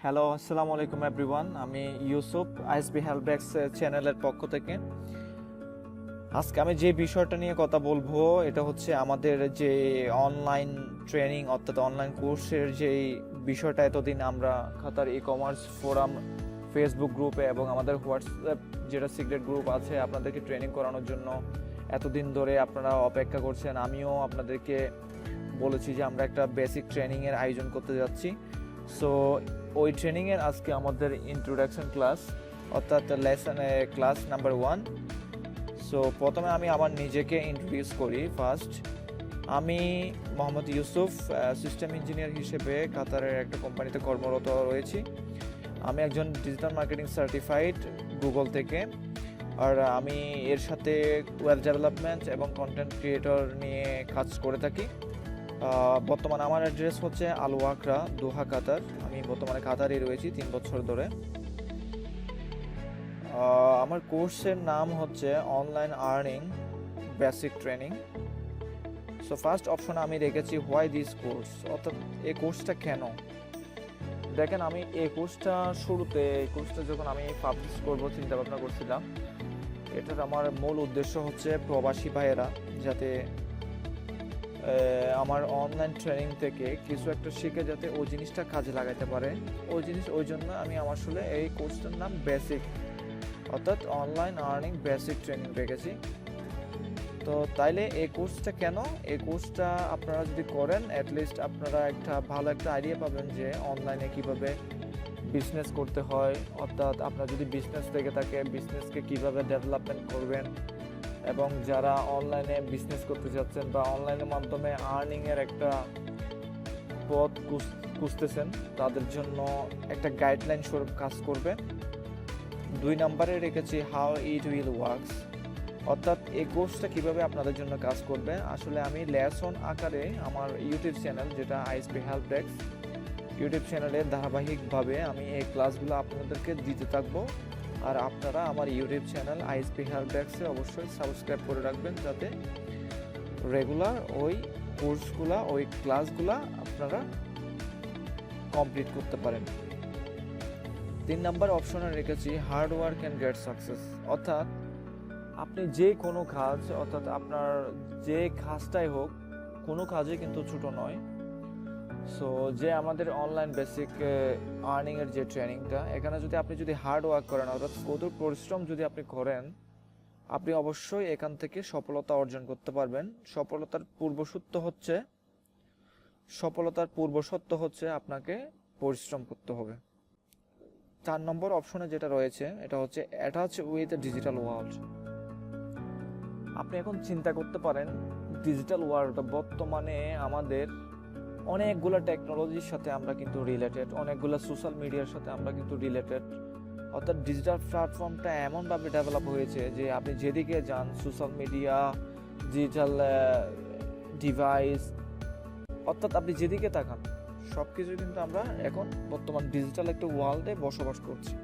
Hello, আসসালামু আলাইকুম everyone. আমি ইউসুফ, আইএসপি হেল্পডেস্ক চ্যানেলের পক্ষ থেকে। আজকে আমি যে বিষয়টা নিয়ে কথা বলবো এটা হচ্ছে আমাদের যে অনলাইন ট্রেনিং অর্থাৎ অনলাইন কোর্সের যেই বিষয়টা এতদিন আমরা খাতার ই কমার্স ফোরাম, ফেসবুক গ্রুপে এবং আমাদের হোয়াটসঅ্যাপ যেটা সিক্রেট গ্রুপ আছে আপনাদেরকে ট্রেনিং করানোর জন্য এতদিন ধরে আপনারা অপেক্ষা করছেন। আমিও আপনাদেরকে বলেছি যে আমরা একটা বেসিক ট্রেনিংয়ের আয়োজন করতে যাচ্ছি। সো ওই ট্রেনিংয়ের আজকে আমাদের ইন্ট্রোডাকশন ক্লাস অর্থাৎ ক্লাস নাম্বার 1। সো প্রথমে আমি আমার নিজেকে ইন্ট্রোডিউস করি। ফার্স্ট, আমি মোহাম্মদ ইউসুফ, সিস্টেম ইঞ্জিনিয়ার হিসেবে কাতারের একটা কোম্পানিতে কর্মরত রয়েছি। আমি একজন ডিজিটাল মার্কেটিং সার্টিফাইড গুগল থেকে, আর আমি এর সাথে ওয়েব ডেভেলপমেন্ট এবং কন্টেন্ট ক্রিয়েটর নিয়ে কাজ করে থাকি। বর্তমানে আমার অ্যাড্রেস হচ্ছে আল ওয়াকরা, দোহা, কাতার। আমি বর্তমানে কাতারে রয়েছি 3 বছর ধরে। আমার কোর্সের নাম হচ্ছে online earning basic training. So first অপশনে আমি রেখেছি হোয়াই দিস কোর্স, অর্থাৎ এই কোর্সটা কেন। দেখেন, আমি এই কোর্সটা যখন আমি পাবলিশ করবো চিন্তা ভাবনা করছিলাম, এটার আমার মূল উদ্দেশ্য হচ্ছে প্রবাসী ভাইয়েরা যাতে আমার অনলাইন ট্রেনিং থেকে কিছু একটা শিখে যাতে ওই জিনিসটা কাজে লাগাতে পারে। ওই জন্য আমি আসলে এই কোর্সটার নাম বেসিক অর্থাৎ অনলাইন আর্নিং বেসিক ট্রেনিং রেখেছি। তো তাইলে এই কোর্সটা কেন, এই কোর্সটা আপনারা যদি করেন অ্যাটলিস্ট আপনারা ভালো একটা আইডিয়া পাবেন যে অনলাইনে কিভাবে বিজনেস করতে হয়, অর্থাৎ আপনার যদি বিজনেস থেকে থাকে বিজনেসকে কিভাবে ডেভেলপমেন্ট করবেন, এবং যারা অনলাইনে বিজনেস করতে যাচ্ছেন বা অনলাইনের মাধ্যমে আর্নিংয়ের একটা পথ খুঁজতেছেন তাদের জন্য একটা গাইডলাইন স্বরূপ কাজ করবে। 2 নম্বরে রেখেছি হাউ ইট উইল ওয়ার্কস, অর্থাৎ এই কোর্সটা কিভাবে আপনাদের জন্য কাজ করবে। আসলে আমি লেসন আকারে আমার ইউটিউব চ্যানেল যেটা আইএসপি হেল্পডেস্ক ইউটিউব চ্যানেলে ধারাবাহিকভাবে আমি এই ক্লাসগুলো আপনাদেরকে দিতে থাকবো। আর আপনারা আমার ইউটিউব চ্যানেল আইএসপি হেল্পডেস্কে অবশ্যই সাবস্ক্রাইব করে রাখবেন যাতে রেগুলার ওই কোর্সগুলা ওই ক্লাসগুলা আপনারা কমপ্লিট করতে পারেন। 3 নম্বর অপশনে রেখেছি hard work and get success, অর্থাৎ আপনি যে কোনো কাজ, অর্থাৎ আপনার যে কাজটাই হোক, কোনো কাজই কিন্তু ছোট নয়। সো যে আমাদের অনলাইন বেসিক আর্নিংয়ের যে ট্রেনিংটা, এখানে আপনি যদি হার্ড ওয়ার্ক করেন অর্থাৎ কঠোর পরিশ্রম যদি আপনি করেন, আপনি অবশ্যই এখান থেকে সফলতা অর্জন করতে পারবেন। সফলতার পূর্বশর্ত হচ্ছে আপনাকে পরিশ্রম করতে হবে। 4 নম্বর অপশনে যেটা রয়েছে এটা হচ্ছে অ্যাটাচ উইথ ডিজিটাল ওয়ার্ল্ড। আপনি এখন চিন্তা করতে পারেন ডিজিটাল ওয়ার্ল্ড বর্তমানে আমাদের অনেকগুলো টেকনোলজির সাথে আমরা কিন্তু রিলেটেড, অনেকগুলো সোশ্যাল মিডিয়ার সাথে আমরা কিন্তু রিলেটেড। অর্থাৎ ডিজিটাল প্ল্যাটফর্মটা এমনভাবে ডেভেলপ হয়েছে যে আপনি যেদিকে যান সোশ্যাল মিডিয়া, ডিজিটাল ডিভাইস, অর্থাৎ আপনি যেদিকে তাকান সব কিছু কিন্তু আমরা এখন বর্তমান ডিজিটাল একটা ওয়ার্ল্ডে বসবাস করছি।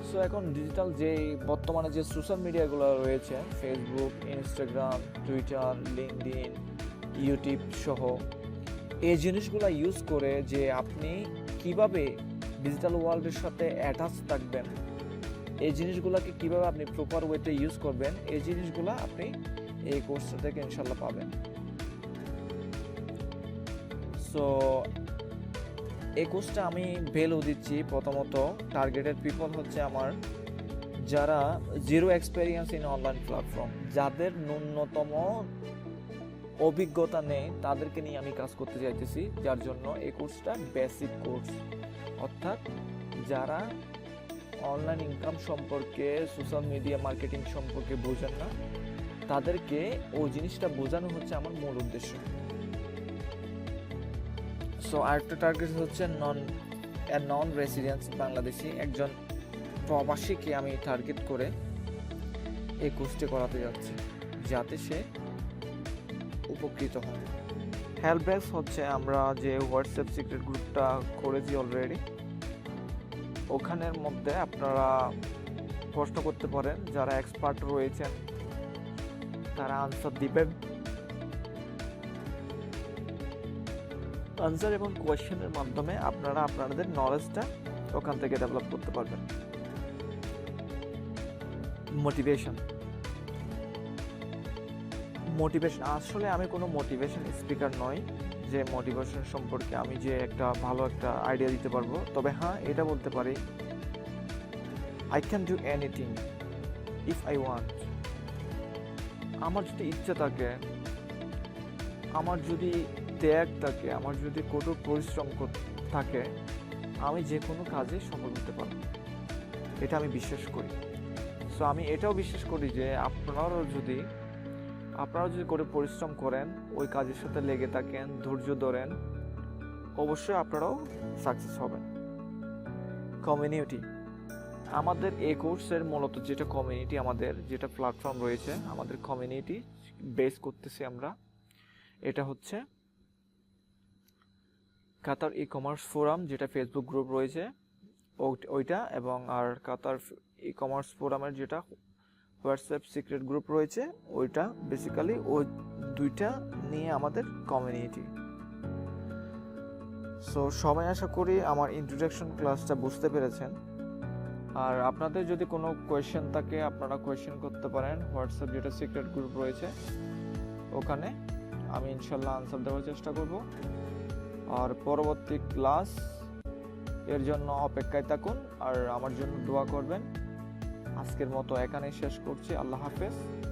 সো এখন ডিজিটাল বর্তমানে যে সোশ্যাল মিডিয়াগুলো রয়েছে, Facebook, Instagram, Twitter, LinkedIn, YouTube সহ, এই জিনিসগুলো ইউজ করে যে আপনি কিভাবে ডিজিটাল ওয়ার্ল্ডের সাথে অ্যাটাচ থাকবেন, এই জিনিসগুলোকে কিভাবে আপনি প্রপার ওয়েতে ইউজ করবেন, এই জিনিসগুলো আপনি এই কোর্সটা থেকে ইনশাল্লাহ পাবেন। সো এই কোর্সটা আমি ভ্যালু দিচ্ছি প্রথমত টার্গেটেড পিপল হচ্ছে আমার যারা zero experience in online platform, যাদের ন্যূনতম অভিজ্ঞতা নেই, তাদেরকে নিয়ে আমি কাজ করতে চাইতেছি। যার জন্য এই কোর্সটা বেসিক কোর্স, অর্থাৎ যারা অনলাইন ইনকাম সম্পর্কে, সোশ্যাল মিডিয়া মার্কেটিং সম্পর্কে বোঝেন না, তাদেরকে ওই জিনিসটা বোঝানো হচ্ছে আমার মূল উদ্দেশ্য। সো আরেকটা টার্গেট হচ্ছে নন রেসিডেন্স বাংলাদেশি, একজন প্রবাসীকে আমি টার্গেট করে এই কোর্সটি করাতে যাচ্ছি যাতে সে উপকৃত হয়। হেল্পডেস্ক হচ্ছে আমরা যে হোয়াটসঅ্যাপ সিক্রেট গ্রুপটা করেছি অলরেডি, ওখানের মধ্যে আপনারা প্রশ্ন করতে পারেন, যারা এক্সপার্ট রয়েছেন তারা আনসার দিবেন। আনসার এবং কোয়েশ্চেনের মাধ্যমে আপনারা আপনাদের নলেজটা ওখান থেকে ডেভেলপ করতে পারবেন। মোটিভেশন আসলে আমি কোনো মোটিভেশন স্পিকার নই যে মোটিভেশন সম্পর্কে আমি যে একটা ভালো একটা আইডিয়া দিতে পারবো। তবে হ্যাঁ, এটা বলতে পারি, I can do anything if I want. আমার যদি ইচ্ছা থাকে, আমার যদি ত্যাগ থাকে, আমার যদি কঠোর পরিশ্রম থাকে, আমি যে কোনো কাজে সফল হতে পারবো, এটা আমি বিশ্বাস করি। সো আমি এটাও বিশ্বাস করি যে আপনারাও যদি করে পরিশ্রম করেন, ওই কাজের সাথে লেগে থাকেন, ধৈর্য ধরেন, অবশ্যই আপনারাও সাকসেস হবেন। কমিউনিটি, আমাদের এই কোর্সের মূলত যেটা কমিউনিটি, আমাদের যেটা প্ল্যাটফর্ম রয়েছে, আমাদের কমিউনিটি বেস করতেছি আমরা। এটা হচ্ছে কাতার ই কমার্স ফোরাম, যেটা ফেসবুক গ্রুপ রয়েছে ওইটা, এবং আর কাতার ই কমার্স ফোরামের যেটা হোয়াটসঅ্যাপ সিক্রেট গ্রুপ রয়েছে ওইটা, বেসিক্যালি ওই দুইটা নিয়ে আমাদের কমিউনিটি। সো সবাই আশা করি আমার ইন্ট্রোডাকশন ক্লাসটা বুঝতে পেরেছেন। আর আপনাদের যদি কোনো কোয়েশ্চেন থাকে, আপনারা কোয়েশ্চেন করতে পারেন হোয়াটসঅ্যাপ যেটা সিক্রেট গ্রুপ রয়েছে ওখানে, আমি ইনশাল্লাহ আনসার দেওয়ার চেষ্টা করব। আর পরবর্তী ক্লাস এর জন্য অপেক্ষায় থাকুন আর আমার জন্য দোয়া করবেন। আজকের মতো এখানেই শেষ করছি। আল্লাহ হাফেজ।